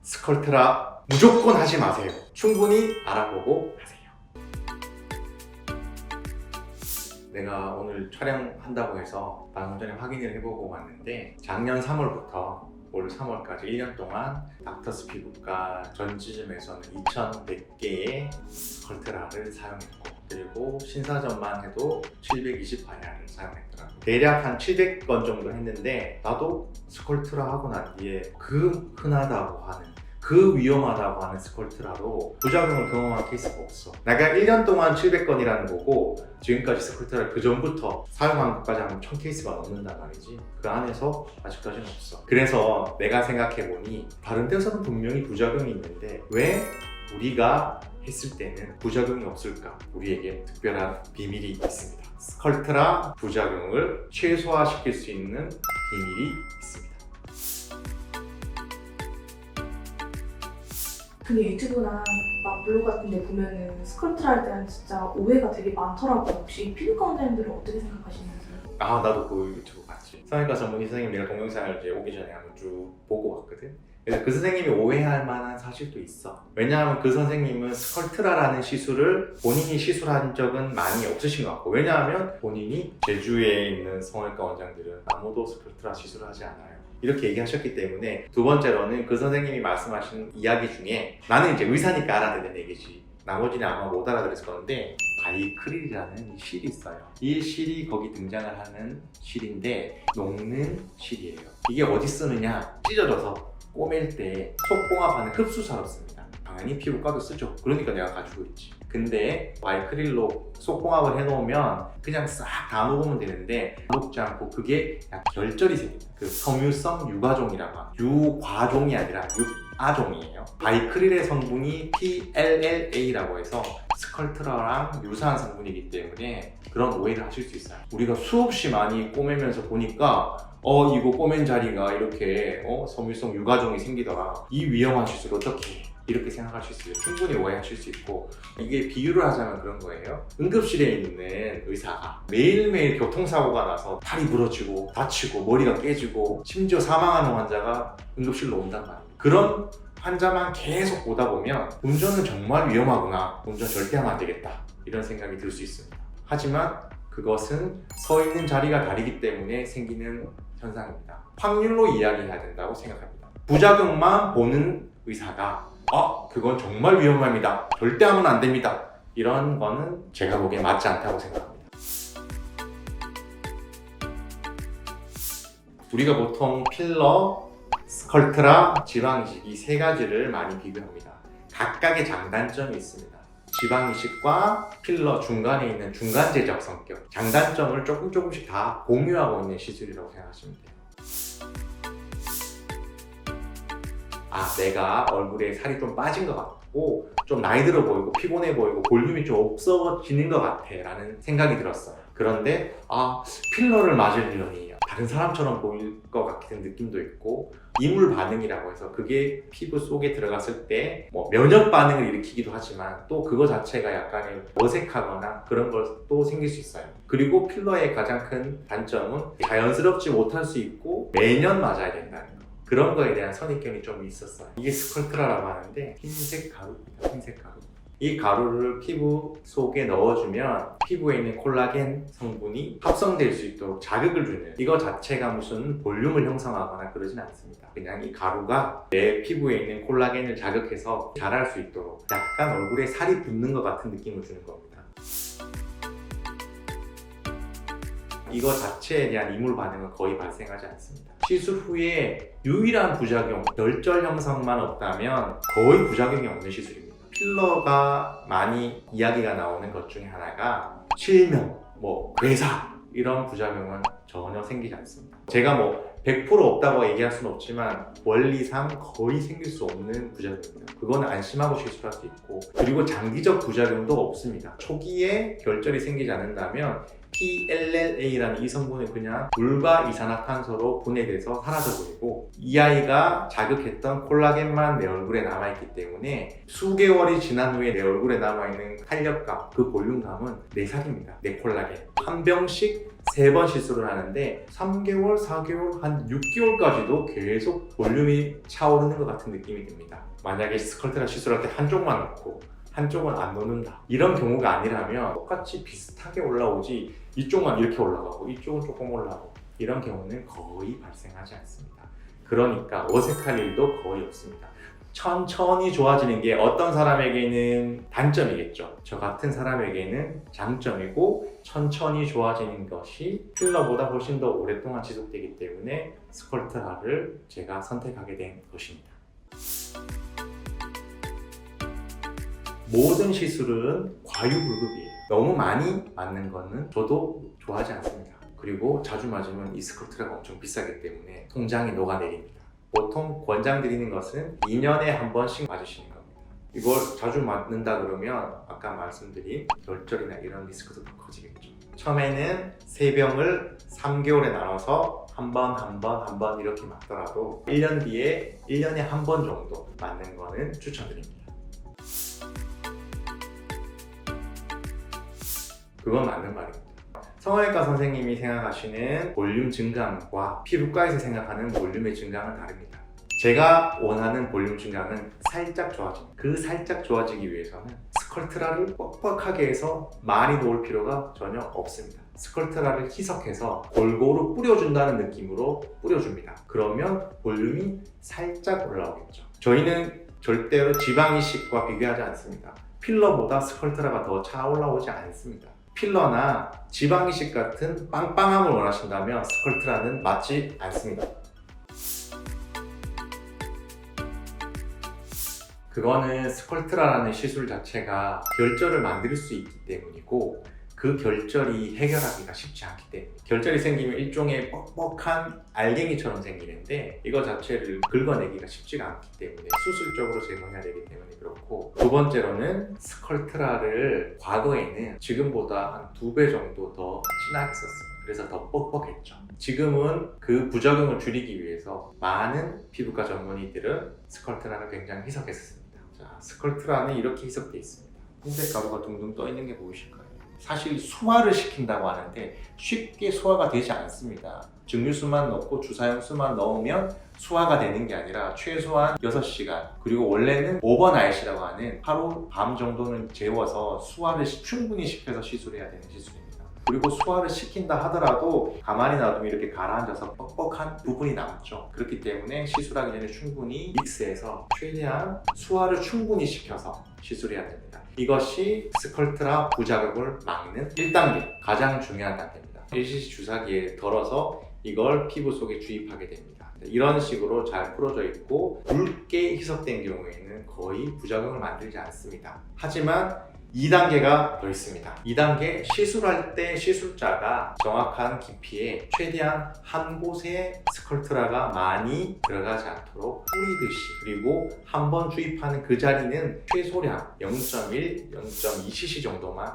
스컬트라 무조건 하지 마세요. 충분히 알아보고 하세요. 내가 오늘 촬영한다고 해서 방금 전에 확인을 해보고 왔는데 작년 3월부터 올 3월까지 1년 동안 닥터스 피부과 전 지점에서는 2100개의 스컬트라를 사용했고, 그리고 신사점만 해도 720방향을 사용했더라고요. 대략 한 700건 정도 했는데, 나도 스컬트라 하고 난 뒤에 그 흔하다고 하는, 그 위험하다고 하는 스컬트라로 부작용을 경험한 케이스가 없어. 내가 1년 동안 700건이라는 거고, 지금까지 스컬트라를 그 전부터 사용한 것까지 하면 1000케이스가 넘는단 말이지. 그 안에서 아직까지는 없어. 그래서 내가 생각해보니 다른 데서는 분명히 부작용이 있는데 왜 우리가 했을 때는 부작용이 없을까? 우리에게 특별한 비밀이 있습니다. 스컬트라 부작용을 최소화시킬 수 있는 비밀이 있습니다. 근데 유튜브나 막 블로그 같은 데 보면은 스컬트라에 대한 진짜 오해가 되게 많더라고요. 혹시 피부과 원장님들은 어떻게 생각하시는지? 나도 그 유튜브 봤지. 성형외과 전문의 선생님 내가 동영상을 이제 오기 전에 한번 쭉 보고 왔거든. 그래서 그 선생님이 오해할 만한 사실도 있어. 왜냐하면 그 선생님은 스컬트라라는 시술을 본인이 시술한 적은 많이 없으신 것 같고, 왜냐하면 본인이 제주에 있는 성형외과 원장들은 아무도 스컬트라 시술을 하지 않아요. 이렇게 얘기하셨기 때문에, 두 번째로는 그 선생님이 말씀하신 이야기 중에, 나는 이제 의사니까 알아듣는 얘기지, 나머지는 아마 못 알아들었을 건데, 바이크릴이라는 이 실이 있어요. 이 실이 거기 등장을 하는 실인데 녹는 실이에요. 이게 어디 쓰느냐? 찢어져서 꼬맬 때 속봉합하는 흡수사로 씁니다. 당연히 피부과도 쓰죠. 그러니까 내가 가지고 있지. 근데 바이크릴로 속봉합을 해놓으면 그냥 싹 다 녹으면 되는데, 녹지 않고 그게 약 결절이 생깁니다. 그 섬유성 유과종이라고 합니다. 유과종이 아니라 유아종이에요. 바이크릴의 성분이 PLLA라고 해서 스컬트라랑 유사한 성분이기 때문에 그런 오해를 하실 수 있어요. 우리가 수없이 많이 꼬매면서 보니까 이거 꼬맨 자리가 이렇게 섬유성 유과종이 생기더라. 이 위험한 시술 어떻게 해? 이렇게 생각할 수 있어요. 충분히 오해하실 수 있고, 이게 비유를 하자면 그런 거예요. 응급실에 있는 의사가 매일매일 교통사고가 나서 팔이 부러지고 다치고 머리가 깨지고 심지어 사망하는 환자가 응급실로 온단 말이에요. 그런 환자만 계속 보다 보면 운전은 정말 위험하구나, 운전 절대 하면 안 되겠다, 이런 생각이 들 수 있습니다. 하지만 그것은 서 있는 자리가 다르기 때문에 생기는 현상입니다. 확률로 이야기해야 된다고 생각합니다. 부작용만 보는 의사가 그건 정말 위험합니다, 절대 하면 안 됩니다, 이런 거는 제가 보기엔 맞지 않다고 생각합니다. 우리가 보통 필러, 스컬트라, 지방이식 이 세 가지를 많이 비교합니다. 각각의 장단점이 있습니다. 지방이식과 필러 중간에 있는 중간 제작 성격, 장단점을 조금씩 다 공유하고 있는 시술이라고 생각하시면 돼요. 내가 얼굴에 살이 좀 빠진 것 같고 좀 나이 들어 보이고 피곤해 보이고 볼륨이 좀 없어지는 것 같아 라는 생각이 들었어요. 그런데 필러를 맞으려니 다른 사람처럼 보일 것 같은 느낌도 있고, 이물 반응이라고 해서 그게 피부 속에 들어갔을 때 면역 반응을 일으키기도 하지만 또 그거 자체가 약간의 어색하거나 그런 것도 생길 수 있어요. 그리고 필러의 가장 큰 단점은 자연스럽지 못할 수 있고 매년 맞아야 된다는 거. 그런 거에 대한 선입견이 좀 있었어요. 이게 스컬트라라고 하는데 흰색 가루입니다. 흰색 가루. 이 가루를 피부 속에 넣어주면 피부에 있는 콜라겐 성분이 합성될 수 있도록 자극을 주는, 이거 자체가 무슨 볼륨을 형성하거나 그러진 않습니다. 그냥 이 가루가 내 피부에 있는 콜라겐을 자극해서 자랄 수 있도록 약간 얼굴에 살이 붙는 것 같은 느낌을 주는 겁니다. 이거 자체에 대한 이물 반응은 거의 발생하지 않습니다. 시술 후에 유일한 부작용, 결절 형성만 없다면 거의 부작용이 없는 시술입니다. 필러가 많이 이야기가 나오는 것 중에 하나가 실명, 괴사, 이런 부작용은 전혀 생기지 않습니다. 제가 100% 없다고 얘기할 수는 없지만 원리상 거의 생길 수 없는 부작용입니다. 그거는 안심하고 시술할 수 있고, 그리고 장기적 부작용도 없습니다. 초기에 결절이 생기지 않는다면 PLLA라는 이 성분은 그냥 물과 이산화탄소로 분해돼서 사라져버리고, 이 아이가 자극했던 콜라겐만 내 얼굴에 남아있기 때문에 수개월이 지난 후에 내 얼굴에 남아있는 탄력감, 그 볼륨감은 내 살입니다. 내 콜라겐. 한 병씩 3번 시술을 하는데 3개월, 4개월, 한 6개월까지도 계속 볼륨이 차오르는 것 같은 느낌이 듭니다. 만약에 스컬트라 시술할 때 한쪽만 넣고 한쪽은 안 넣는다, 이런 경우가 아니라면 똑같이 비슷하게 올라오지 이쪽만 이렇게 올라가고 이쪽은 조금 올라가고 이런 경우는 거의 발생하지 않습니다. 그러니까 어색할 일도 거의 없습니다. 천천히 좋아지는 게 어떤 사람에게는 단점이겠죠. 저 같은 사람에게는 장점이고, 천천히 좋아지는 것이 필러보다 훨씬 더 오랫동안 지속되기 때문에 스컬트라를 제가 선택하게 된 것입니다. 모든 시술은 과유불급이에요. 너무 많이 맞는 거는 저도 좋아하지 않습니다. 그리고 자주 맞으면 이 스컬트라가 엄청 비싸기 때문에 통장이 녹아내립니다. 보통 권장드리는 것은 2년에 한 번씩 맞으시는 겁니다. 이걸 자주 맞는다 그러면 아까 말씀드린 결절이나 이런 리스크도 더 커지겠죠. 처음에는 3병을 3개월에 나눠서 한 번 이렇게 맞더라도 1년 뒤에 1년에 한 번 정도 맞는 거는 추천드립니다. 그건 맞는 말입니다. 성형외과 선생님이 생각하시는 볼륨 증강과 피부과에서 생각하는 볼륨의 증강은 다릅니다. 제가 원하는 볼륨 증강은 살짝 좋아집니다. 그 살짝 좋아지기 위해서는 스컬트라를 뻑뻑하게 해서 많이 놓을 필요가 전혀 없습니다. 스컬트라를 희석해서 골고루 뿌려준다는 느낌으로 뿌려줍니다. 그러면 볼륨이 살짝 올라오겠죠. 저희는 절대로 지방 이식과 비교하지 않습니다. 필러보다 스컬트라가 더 잘 올라오지 않습니다. 필러나 지방 이식 같은 빵빵함을 원하신다면 스컬트라는 맞지 않습니다. 그거는 스컬트라라는 시술 자체가 결절을 만들 수 있기 때문이고, 그 결절이 해결하기가 쉽지 않기 때문에, 결절이 생기면 일종의 뻑뻑한 알갱이처럼 생기는데 이거 자체를 긁어내기가 쉽지가 않기 때문에 수술적으로 제거해야 되기 때문에 그렇고, 두 번째로는 스컬트라를 과거에는 지금보다 한 2배 정도 더 진하게 썼습니다. 그래서 더 뻑뻑했죠. 지금은 그 부작용을 줄이기 위해서 많은 피부과 전문의들은 스컬트라를 굉장히 희석했습니다. 자, 스컬트라는 이렇게 희석되어 있습니다. 홍색가루가 둥둥 떠 있는 게 보이실까요? 사실 수화를 시킨다고 하는데 쉽게 수화가 되지 않습니다. 증류수만 넣고 주사용수만 넣으면 수화가 되는 게 아니라 최소한 6시간, 그리고 원래는 오버나잇이라고 하는 하루 밤 정도는 재워서 수화를 충분히 시켜서 시술해야 되는 시술입니다. 그리고 수화를 시킨다 하더라도 가만히 놔두면 이렇게 가라앉아서 뻑뻑한 부분이 남죠. 그렇기 때문에 시술하기 전에 충분히 믹스해서 최대한 수화를 충분히 시켜서 시술해야 됩니다. 이것이 스컬트라 부자극을 막는 1단계, 가장 중요한 단계입니다. LCC 주사기에 덜어서 이걸 피부 속에 주입하게 됩니다. 이런 식으로 잘 풀어져 있고 묽게 희석된 경우에는 거의 부작용을 만들지 않습니다. 하지만 2단계가 더 있습니다. 2단계, 시술할 때 시술자가 정확한 깊이에 최대한 한 곳에 스컬트라가 많이 들어가지 않도록 뿌리듯이, 그리고 한 번 주입하는 그 자리는 최소량 0.1, 0.2cc 정도만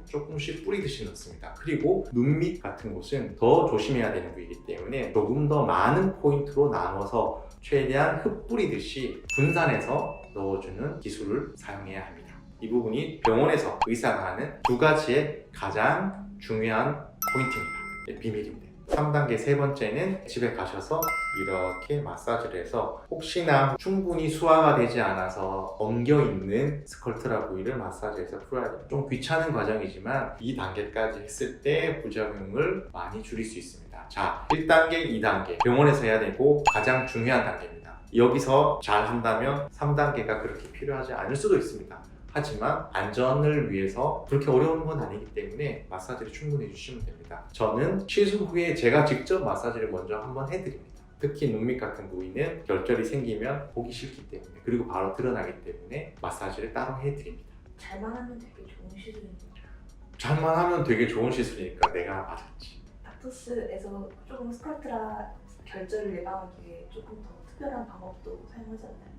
조금씩 뿌리듯이 넣습니다. 그리고 눈 밑 같은 곳은 더 조심해야 되는 부위이기 때문에 조금 더 많은 포인트로 나눠서 최대한 흩뿌리듯이 분산해서 넣어주는 기술을 사용해야 합니다. 이 부분이 병원에서 의사가 하는 2가지의 가장 중요한 포인트입니다. 비밀입니다. 3단계 세 번째는 집에 가셔서 이렇게 마사지를 해서 혹시나 충분히 수화가 되지 않아서 엉겨있는 스컬트라 부위를 마사지해서 풀어야 돼요. 좀 귀찮은 과정이지만 이 단계까지 했을 때 부작용을 많이 줄일 수 있습니다. 자, 1단계, 2단계 병원에서 해야 되고 가장 중요한 단계입니다. 여기서 잘 한다면 3단계가 그렇게 필요하지 않을 수도 있습니다. 하지만 안전을 위해서 그렇게 어려운 건 아니기 때문에 마사지를 충분히 해주시면 됩니다. 저는 시술 후에 제가 직접 마사지를 먼저 한번 해드립니다. 특히 눈밑 같은 부위는 결절이 생기면 보기 싫기 때문에, 그리고 바로 드러나기 때문에 마사지를 따로 해드립니다. 잘만 하면 되게 좋은 시술입니다. 잘만 하면 되게 좋은 시술이니까 내가 맞았지. 닥터스에서 조금 스컬트라 결절을 예방하기 위해 조금 더 특별한 방법도 사용하지 않나요?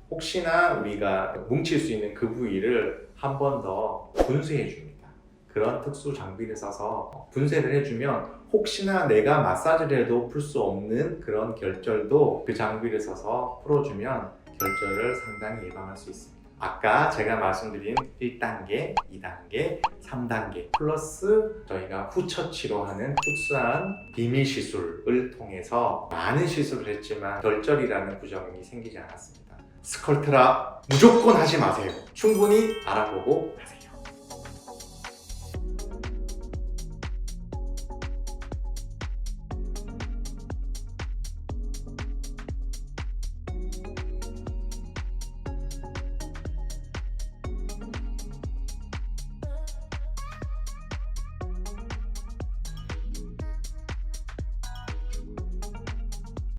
혹시나 우리가 뭉칠 수 있는 그 부위를 한 번 더 분쇄해 줍니다. 그런 특수 장비를 써서 분쇄를 해주면 혹시나 내가 마사지를 해도 풀 수 없는 그런 결절도 그 장비를 써서 풀어주면 결절을 상당히 예방할 수 있습니다. 아까 제가 말씀드린 1단계, 2단계, 3단계 플러스 저희가 후처치로 하는 특수한 비밀 시술을 통해서 많은 시술을 했지만 결절이라는 부작용이 생기지 않았습니다. 스컬트라 무조건 하지 마세요. 충분히 알아보고 하세요.